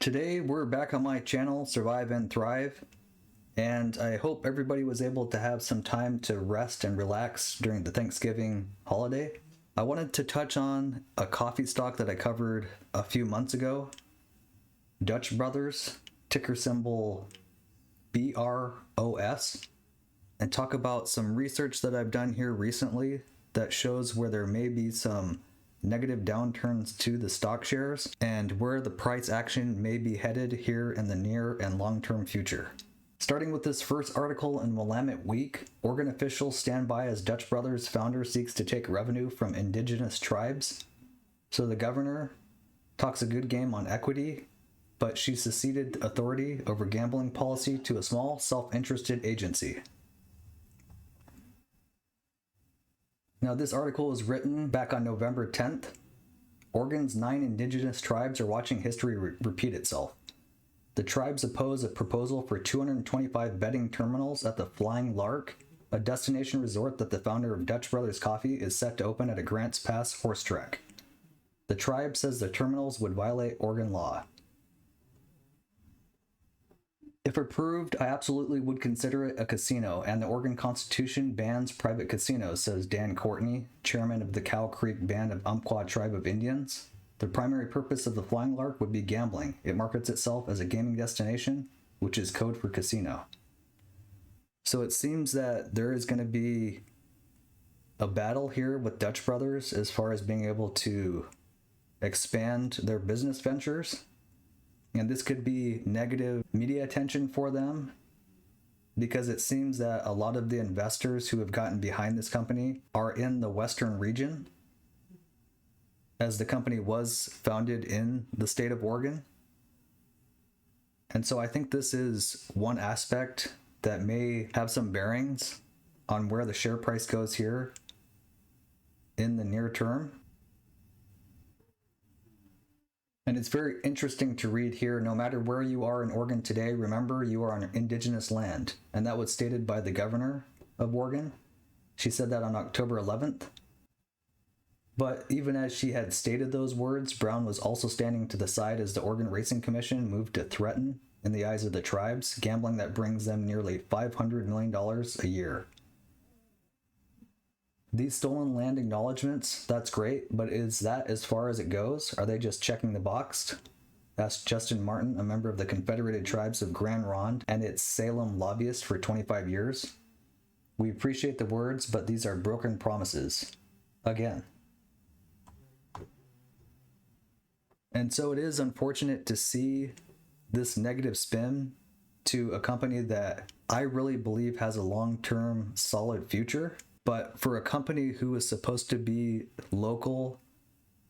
Today we're back on my channel, Survive and Thrive, and I hope everybody was able to have some time to rest and relax during the Thanksgiving holiday. I wanted to touch on a coffee stock that I covered a few months ago, Dutch Brothers, ticker symbol BROS, and talk about some research that I've done here recently that shows where there may be some negative downturns to the stock shares and where the price action may be headed here in the near and long-term future. Starting with this first article in Willamette Week, Oregon officials stand by as Dutch Brothers founder seeks to take revenue from indigenous tribes. So the governor talks a good game on equity, but she seceded authority over gambling policy to a small, self-interested agency. Now, this article was written back on November 10th. Oregon's 9 indigenous tribes are watching history repeat itself. The tribes oppose a proposal for 225 betting terminals at the Flying Lark, a destination resort that the founder of Dutch Brothers Coffee is set to open at a Grants Pass horse track. The tribe says the terminals would violate Oregon law. If approved, I absolutely would consider it a casino, and the Oregon Constitution bans private casinos, says Dan Courtney, chairman of the Cow Creek Band of Umpqua Tribe of Indians. The primary purpose of the Flying Lark would be gambling. It markets itself as a gaming destination, which is code for casino. So it seems that there is going to be a battle here with Dutch Brothers as far as being able to expand their business ventures. And this could be negative media attention for them because it seems that a lot of the investors who have gotten behind this company are in the Western region, as the company was founded in the state of Oregon. And so I think this is one aspect that may have some bearings on where the share price goes here in the near term. And it's very interesting to read here, no matter where you are in Oregon today, remember you are on indigenous land. And that was stated by the governor of Oregon. She said that on October 11th. But even as she had stated those words, Brown was also standing to the side as the Oregon Racing Commission moved to threaten, in the eyes of the tribes, gambling that brings them nearly $500 million a year. These stolen land acknowledgements, that's great, but is that as far as it goes? Are they just checking the box? Asked Justin Martin, a member of the Confederated Tribes of Grand Ronde and its Salem lobbyist for 25 years. We appreciate the words, but these are broken promises. Again. And so it is unfortunate to see this negative spin to a company that I really believe has a long-term solid future. But for a company who is supposed to be local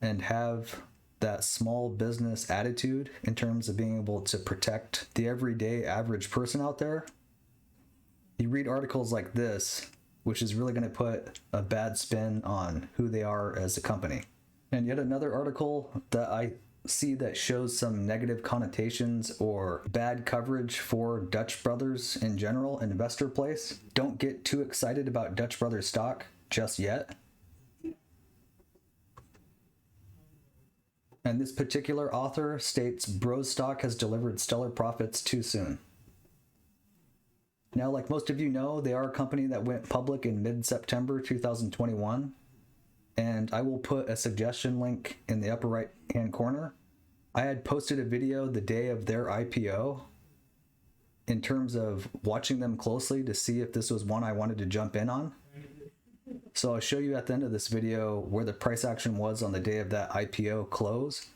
and have that small business attitude in terms of being able to protect the everyday average person out there, you read articles like this, which is really going to put a bad spin on who they are as a company. And yet another article that I see that shows some negative connotations or bad coverage for Dutch Brothers in general, Investor Place. Don't get too excited about Dutch Brothers stock just yet. And this particular author states Bros stock has delivered stellar profits too soon. Now, like most of you know, they are a company that went public in mid-September 2021. And I will put a suggestion link in the upper right hand corner. I had posted a video the day of their IPO in terms of watching them closely to see if this was one I wanted to jump in on. So I'll show you at the end of this video where the price action was on the day of that IPO close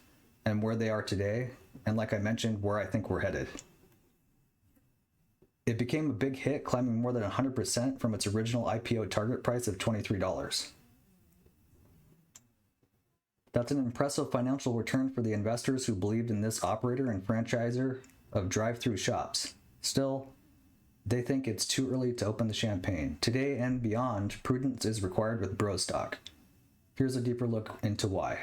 and where they are today. And like I mentioned, where I think we're headed. It became a big hit, climbing more than 100% from its original IPO target price of $23. That's an impressive financial return for the investors who believed in this operator and franchisor of drive-through shops. Still, they think it's too early to open the champagne. Today and beyond, prudence is required with Bros stock. Here's a deeper look into why.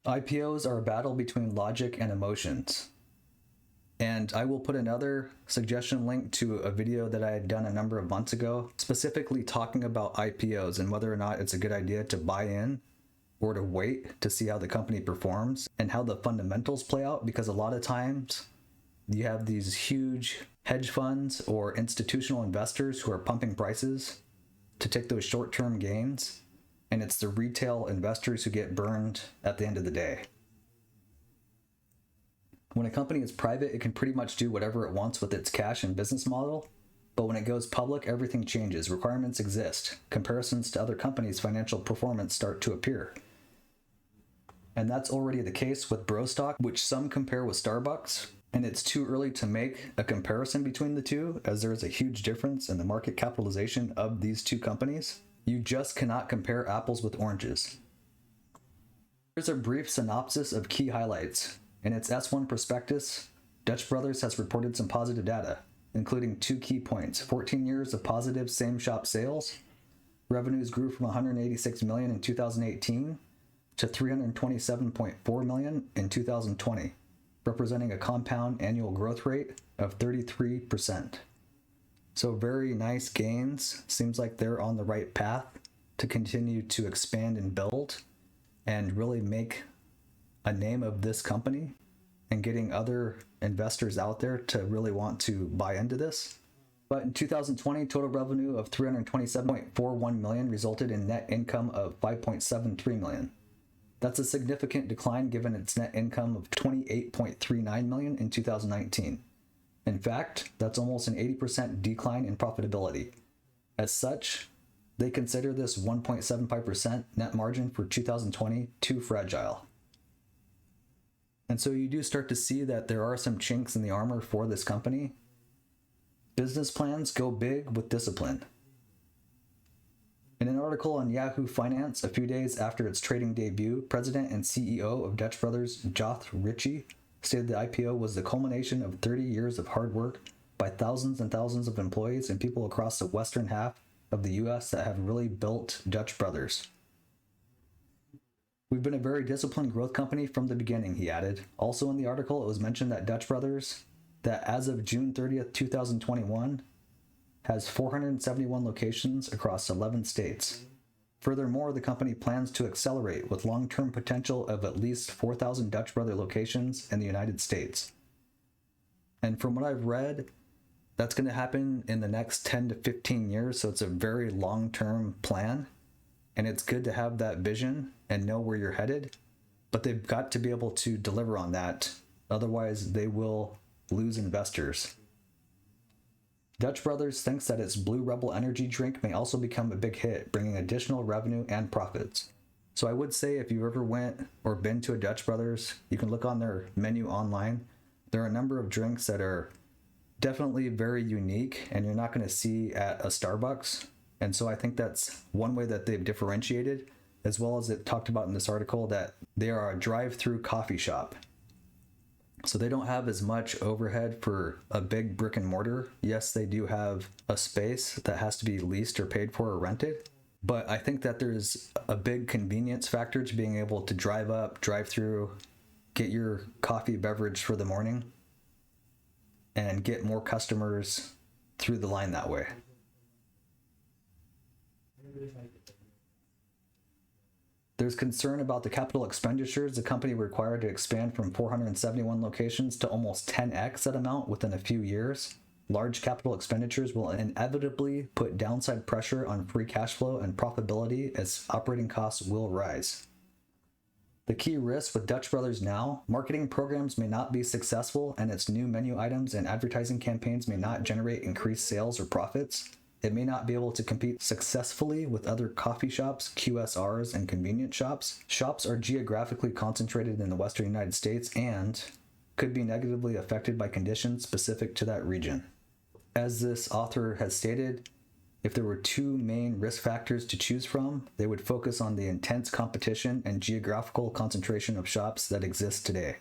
IPOs are a battle between logic and emotions. And I will put another suggestion link to a video that I had done a number of months ago, specifically talking about IPOs and whether or not it's a good idea to buy in or to wait to see how the company performs and how the fundamentals play out, because a lot of times you have these huge hedge funds or institutional investors who are pumping prices to take those short-term gains, and it's the retail investors who get burned at the end of the day. When a company is private, it can pretty much do whatever it wants with its cash and business model, but when it goes public, everything changes. Requirements exist. Comparisons to other companies' financial performance start to appear. And that's already the case with Bro Stock, which some compare with Starbucks, and it's too early to make a comparison between the two, as there is a huge difference in the market capitalization of these two companies. You just cannot compare apples with oranges. Here's a brief synopsis of key highlights. In its S1 prospectus, Dutch Brothers has reported some positive data, including 2 key points: 14 years of positive same-shop sales. Revenues grew from $186 million in 2018 to $327.4 million in 2020, representing a compound annual growth rate of 33%. So very nice gains. Seems like they're on the right path to continue to expand and build and really make a name of this company and getting other investors out there to really want to buy into this. But in 2020, total revenue of $327.41 million resulted in net income of $5.73 million. That's a significant decline given its net income of $28.39 million in 2019. In fact, that's almost an 80% decline in profitability. As such, they consider this 1.75% net margin for 2020 too fragile. And so you do start to see that there are some chinks in the armor for this company. Business plans go big with discipline. In an article on Yahoo Finance a few days after its trading debut, President and CEO of Dutch Brothers, Joth Ritchie, stated the IPO was the culmination of 30 years of hard work by thousands and thousands of employees and people across the western half of the US that have really built Dutch Brothers. We've been a very disciplined growth company from the beginning, he added. Also in the article, it was mentioned that Dutch Brothers, that as of June 30th, 2021, has 471 locations across 11 states. Furthermore, the company plans to accelerate with long-term potential of at least 4,000 Dutch Brother locations in the United States. And from what I've read, that's going to happen in the next 10 to 15 years, so it's a very long-term plan. And it's good to have that vision and know where you're headed, but they've got to be able to deliver on that. Otherwise, they will lose investors. Dutch Brothers thinks that its Blue Rebel energy drink may also become a big hit, bringing additional revenue and profits. So I would say if you ever went or been to a Dutch Brothers, you can look on their menu online. There are a number of drinks that are definitely very unique and you're not going to see at a Starbucks. And so I think that's one way that they've differentiated, as well as it talked about in this article that they are a drive-through coffee shop. So they don't have as much overhead for a big brick and mortar. Yes, they do have a space that has to be leased or paid for or rented. But I think that there's a big convenience factor to being able to drive up, drive through, get your coffee beverage for the morning, and get more customers through the line that way. There's concern about the capital expenditures the company required to expand from 471 locations to almost 10x that amount within a few years. Large capital expenditures will inevitably put downside pressure on free cash flow and profitability as operating costs will rise. The key risk with Dutch Brothers now, marketing programs may not be successful and its new menu items and advertising campaigns may not generate increased sales or profits. It may not be able to compete successfully with other coffee shops, QSRs, and convenience shops. Shops are geographically concentrated in the western United States and could be negatively affected by conditions specific to that region. As this author has stated, if there were two main risk factors to choose from, they would focus on the intense competition and geographical concentration of shops that exist today.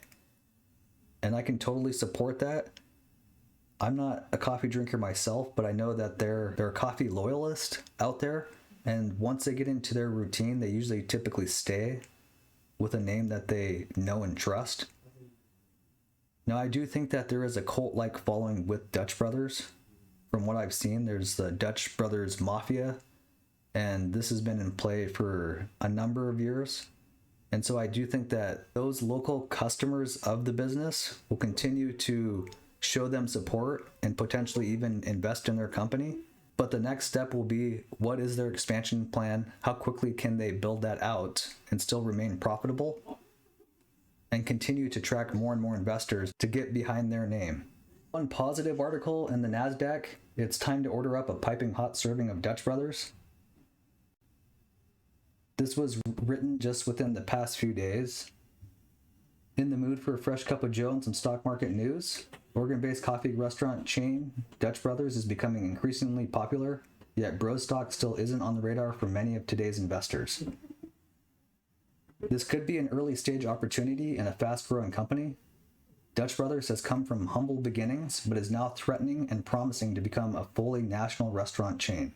And I can totally support that. I'm not a coffee drinker myself, but I know that there are coffee loyalists out there, and once they get into their routine, they usually typically stay with a name that they know and trust. Now, I do think that there is a cult-like following with Dutch Brothers. From what I've seen, there's the Dutch Brothers Mafia, and this has been in play for a number of years. And so I do think that those local customers of the business will continue to show them support and potentially even invest in their company. But the next step will be, what is their expansion plan? How quickly can they build that out and still remain profitable and continue to attract more and more investors to get behind their name? One positive article in the NASDAQ, it's time to order up a piping hot serving of Dutch Brothers. This was written just within the past few days. In the mood for a fresh cup of joe and some stock market news? Oregon-based coffee restaurant chain Dutch Brothers is becoming increasingly popular, yet Bros stock still isn't on the radar for many of today's investors. This could be an early stage opportunity in a fast-growing company. Dutch Brothers has come from humble beginnings, but is now threatening and promising to become a fully national restaurant chain.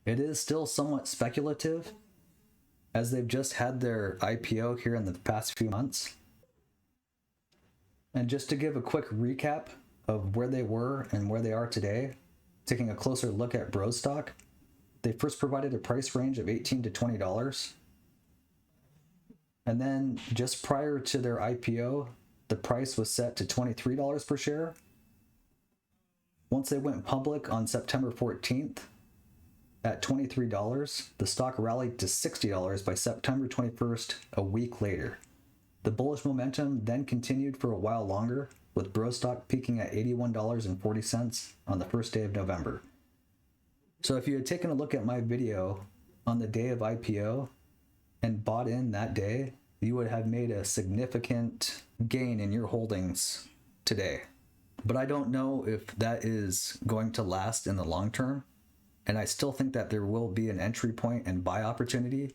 It is still somewhat speculative, as they've just had their IPO here in the past few months. And just to give a quick recap of where they were and where they are today, taking a closer look at Bros stock, they first provided a price range of $18 to $20. And then just prior to their IPO, the price was set to $23 per share. Once they went public on September 14th, at $23, the stock rallied to $60 by September 21st, a week later. The bullish momentum then continued for a while longer, with Bros stock peaking at $81.40 on the first day of November. So if you had taken a look at my video on the day of IPO and bought in that day, you would have made a significant gain in your holdings today. But I don't know if that is going to last in the long term. And I still think that there will be an entry point and buy opportunity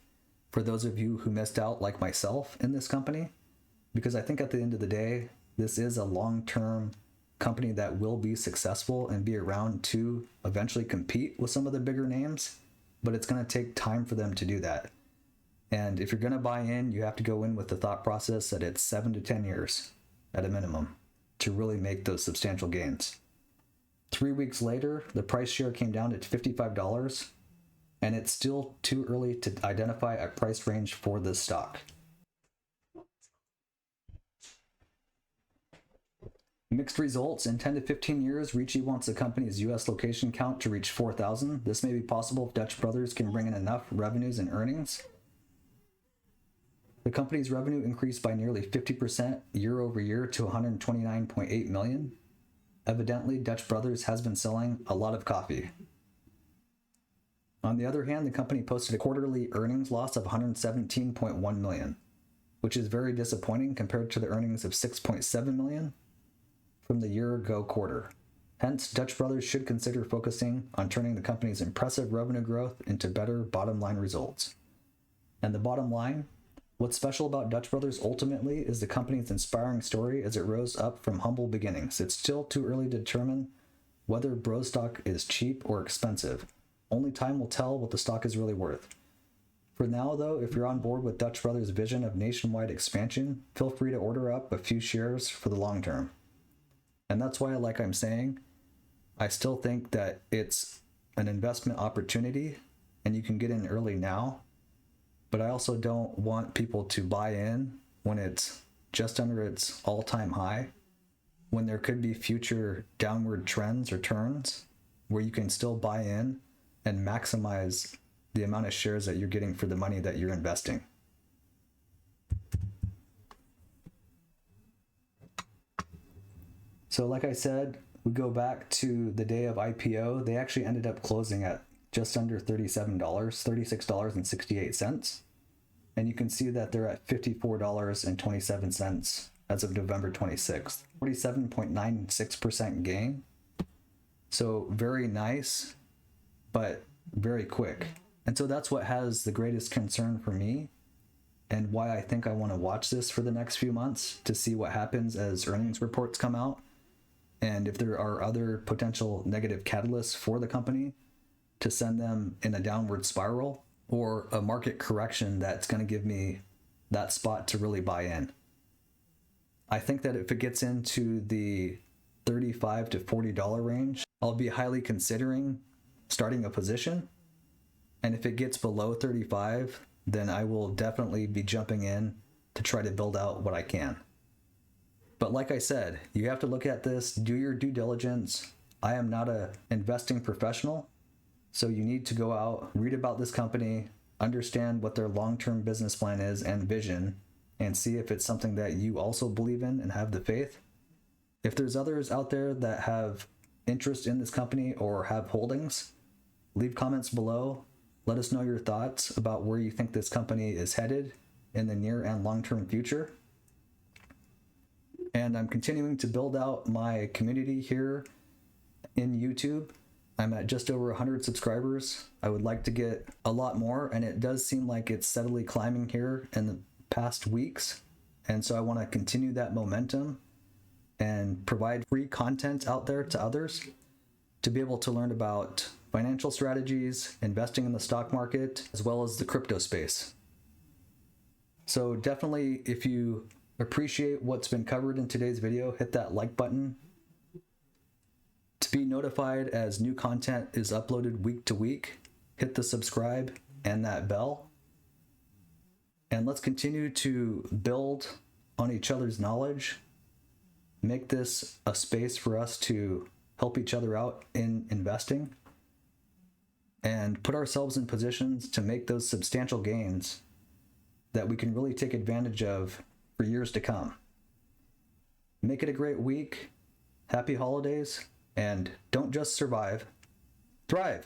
for those of you who missed out, like myself, in this company. Because I think at the end of the day, this is a long-term company that will be successful and be around to eventually compete with some of the bigger names. But it's going to take time for them to do that. And if you're going to buy in, you have to go in with the thought process that it's 7 to 10 years at a minimum to really make those substantial gains. 3 weeks later, the price share came down to $55, and it's still too early to identify a price range for this stock. Mixed results. In 10 to 15 years, Ricci wants the company's U.S. location count to reach 4,000. This may be possible if Dutch Brothers can bring in enough revenues and earnings. The company's revenue increased by nearly 50% year over year to $129.8 million. Evidently, Dutch Brothers has been selling a lot of coffee. On the other hand, the company posted a quarterly earnings loss of $117.1 million, which is very disappointing compared to the earnings of $6.7 million from the year-ago quarter. Hence, Dutch Brothers should consider focusing on turning the company's impressive revenue growth into better bottom-line results. And the bottom line, what's special about Dutch Brothers ultimately is the company's inspiring story as it rose up from humble beginnings. It's still too early to determine whether Bros stock is cheap or expensive. Only time will tell what the stock is really worth. For now, though, if you're on board with Dutch Brothers' vision of nationwide expansion, feel free to order up a few shares for the long term. And that's why, like I'm saying, I still think that it's an investment opportunity and you can get in early now. But I also don't want people to buy in when it's just under its all-time high, when there could be future downward trends or turns where you can still buy in and maximize the amount of shares that you're getting for the money that you're investing. So like I said, we go back to the day of IPO. They actually ended up closing at just under $37, $36.68. And you can see that they're at $54.27 as of November 26th. 47.96% gain. So very nice, but very quick. And so that's what has the greatest concern for me and why I think I want to watch this for the next few months to see what happens as earnings reports come out. And if there are other potential negative catalysts for the company to send them in a downward spiral or a market correction that's going to give me that spot to really buy in. I think that if it gets into the $35 to $40 range, I'll be highly considering starting a position. And if it gets below 35, then I will definitely be jumping in to try to build out what I can. But like I said, you have to look at this, do your due diligence. I am not an investing professional, so you need to go out, read about this company, understand what their long-term business plan is and vision, and see if it's something that you also believe in and have the faith. If there's others out there that have interest in this company or have holdings, leave comments below. Let us know your thoughts about where you think this company is headed in the near and long-term future. And I'm continuing to build out my community here in YouTube. I'm at just over 100 subscribers. I would like to get a lot more, and it does seem like it's steadily climbing here in the past weeks. And so I want to continue that momentum and provide free content out there to others to be able to learn about financial strategies, investing in the stock market, as well as the crypto space. So definitely, if you appreciate what's been covered in today's video, hit that like button to be notified as new content is uploaded week to week. Hit the subscribe and that bell. And let's continue to build on each other's knowledge. Make this a space for us to help each other out in investing and put ourselves in positions to make those substantial gains that we can really take advantage of for years to come. Make it a great week. Happy holidays, and don't just survive, thrive.